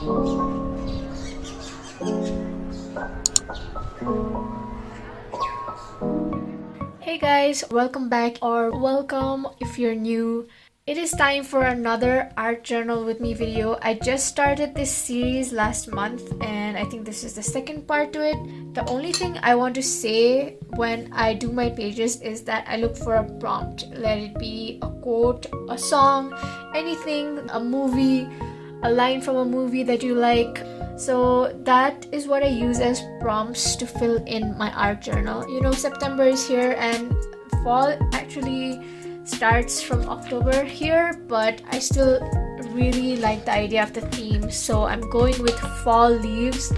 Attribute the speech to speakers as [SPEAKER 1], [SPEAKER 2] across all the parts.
[SPEAKER 1] Hey guys, welcome back or welcome if you're new. It is time for another art journal with me video. I just started this series last month and I think this is the second part to it. The only thing I want to say when I do my pages is that I look for a prompt. Let it be a quote, a song, anything, a movie, a line from a movie that you like. So that is what I use as prompts to fill in my art journal. You know, September is here and fall actually starts from October here, but I still really like the idea of the theme, so I'm going with fall leaves.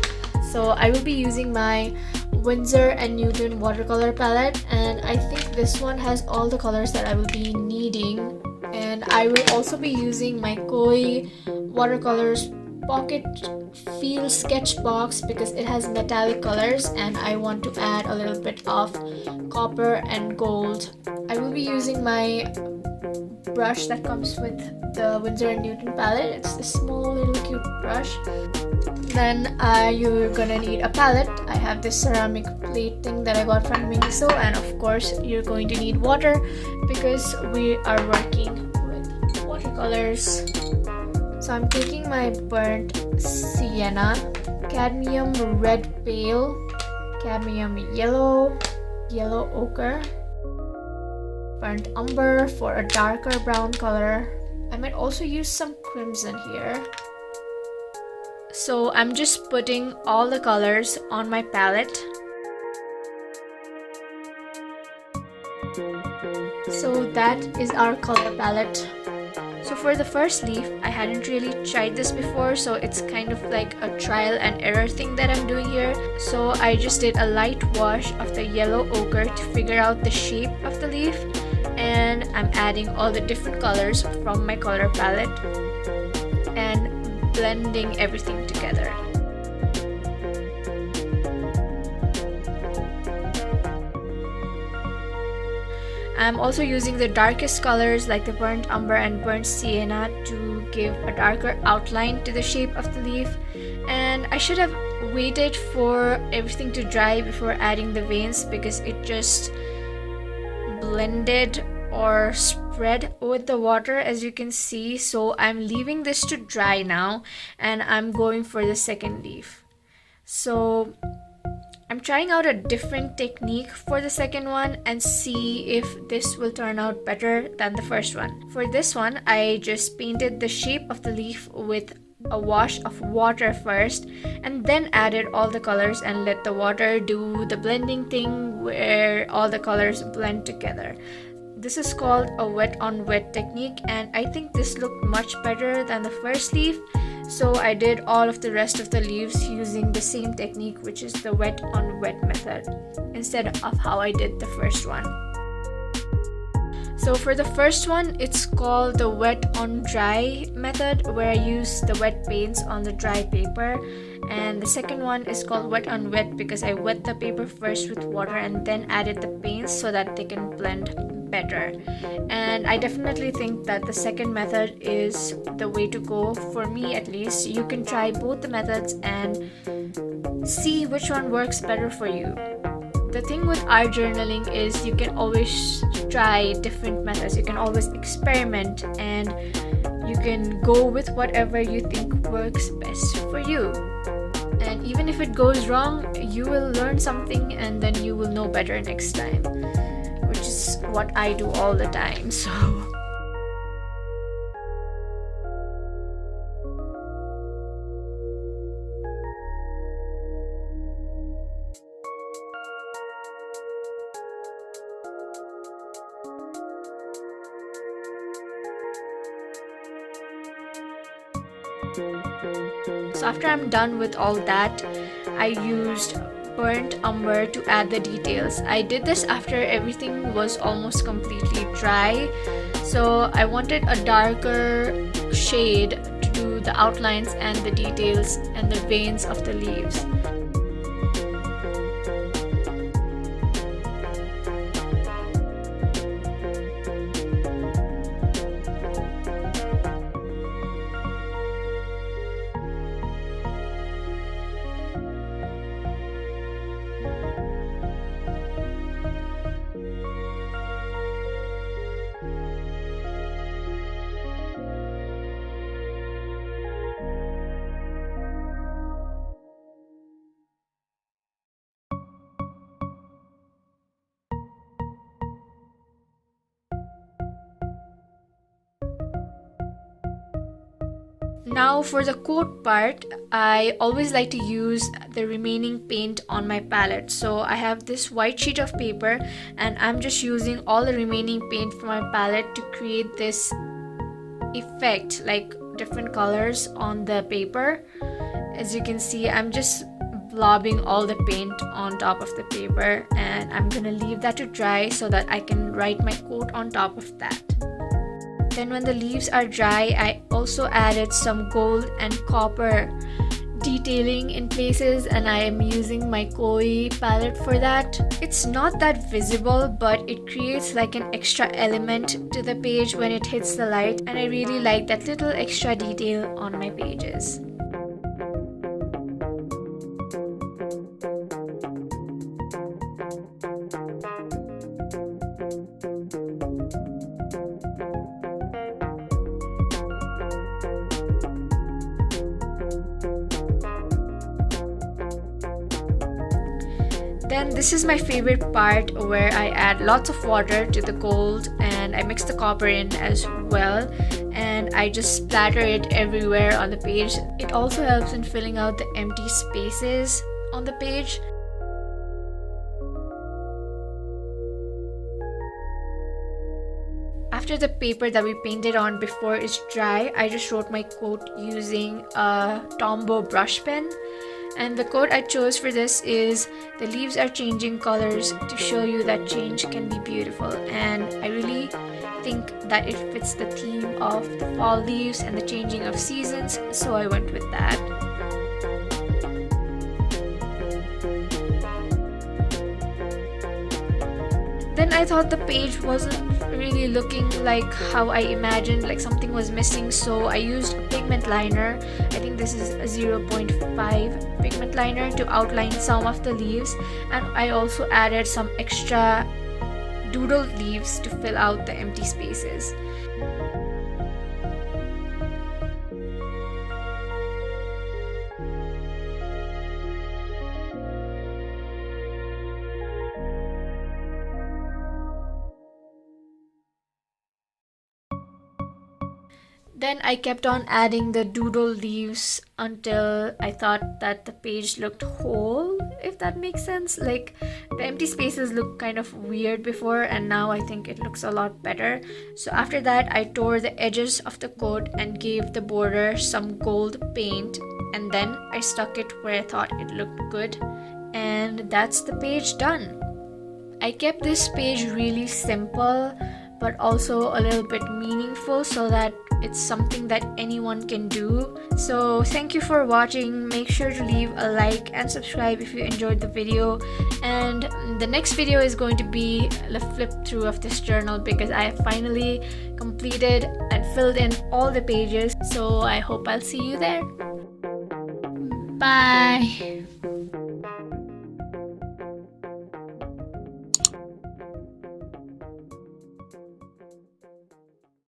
[SPEAKER 1] So I will be using my Winsor Newton watercolor palette, and I think this one has all the colors that I will be needing. And I will also be using my Koi watercolors pocket feel sketchbox because it has metallic colors and I want to add a little bit of copper and gold. I will be using my brush that comes with the Winsor & Newton palette. It's a small little cute brush. Then you're gonna need a palette. I have this ceramic plate thing that I got from Miniso, and of course you're going to need water because we are working with watercolors. So I'm taking my burnt sienna, cadmium red pale, cadmium yellow, yellow ochre, burnt umber for a darker brown color. I might also use some crimson here. So I'm just putting all the colors on my palette. So that is our color palette. So for the first leaf, I hadn't really tried this before, so it's kind of like a trial and error thing that I'm doing here. So I just did a light wash of the yellow ochre to figure out the shape of the leaf, and I'm adding all the different colors from my color palette and blending everything together. I'm also using the darkest colors like the burnt umber and burnt sienna to give a darker outline to the shape of the leaf. And I should have waited for everything to dry before adding the veins because it just blended or spread with the water, as you can see. So I'm leaving this to dry now and I'm going for the second leaf. So I'm trying out a different technique for the second one and see if this will turn out better than the first one. For this one, I just painted the shape of the leaf with a wash of water first and then added all the colors and let the water do the blending thing where all the colors blend together. This is called a wet on wet technique, and I think this looked much better than the first leaf. So I did all of the rest of the leaves using the same technique, which is the wet on wet method, instead of how I did the first one. So for the first one, it's called the wet on dry method, where I use the wet paints on the dry paper. And the second one is called wet on wet because I wet the paper first with water and then added the paints so that they can blend better. And I definitely think that the second method is the way to go, for me at least. You can try both the methods and see which one works better for you. The thing with art journaling is you can always try different methods. You can always experiment and you can go with whatever you think works best for you. And even if it goes wrong, you will learn something and then you will know better next time, which is what I do all the time. So after I'm done with all that, I used burnt umber to add the details. I did this after everything was almost completely dry, so I wanted a darker shade to do the outlines and the details and the veins of the leaves. Now for the quote part, I always like to use the remaining paint on my palette. So I have this white sheet of paper and I'm just using all the remaining paint from my palette to create this effect, like different colors on the paper. As you can see, I'm just blobbing all the paint on top of the paper, and I'm gonna leave that to dry so that I can write my quote on top of that. Then when the leaves are dry, I also added some gold and copper detailing in places, and I am using my Koi palette for that. It's not that visible, but it creates like an extra element to the page when it hits the light, and I really like that little extra detail on my pages. Then this is my favorite part, where I add lots of water to the gold and I mix the copper in as well, and I just splatter it everywhere on the page. It also helps in filling out the empty spaces on the page. After the paper that we painted on before is dry, I just wrote my quote using a Tombow brush pen. And the quote I chose for this is, "The leaves are changing colors to show you that change can be beautiful." And I really think that it fits the theme of the fall leaves and the changing of seasons, so I went with that. Then I thought the page wasn't really looking like how I imagined, like something was missing, so I used a pigment liner. I think this is a 0.5 pigment liner to outline some of the leaves, and I also added some extra doodled leaves to fill out the empty spaces. Then I kept on adding the doodle leaves until I thought that the page looked whole, if that makes sense. Like, the empty spaces looked kind of weird before, and now I think it looks a lot better. So after that, I tore the edges of the quote and gave the border some gold paint, and then I stuck it where I thought it looked good, and that's the page done. I kept this page really simple but also a little bit meaningful so that it's something that anyone can do. So thank you for watching. Make sure to leave a like and subscribe if you enjoyed the video, and the next video is going to be a flip through of this journal because I have finally completed and filled in all the pages. So I hope I'll see you there. Bye.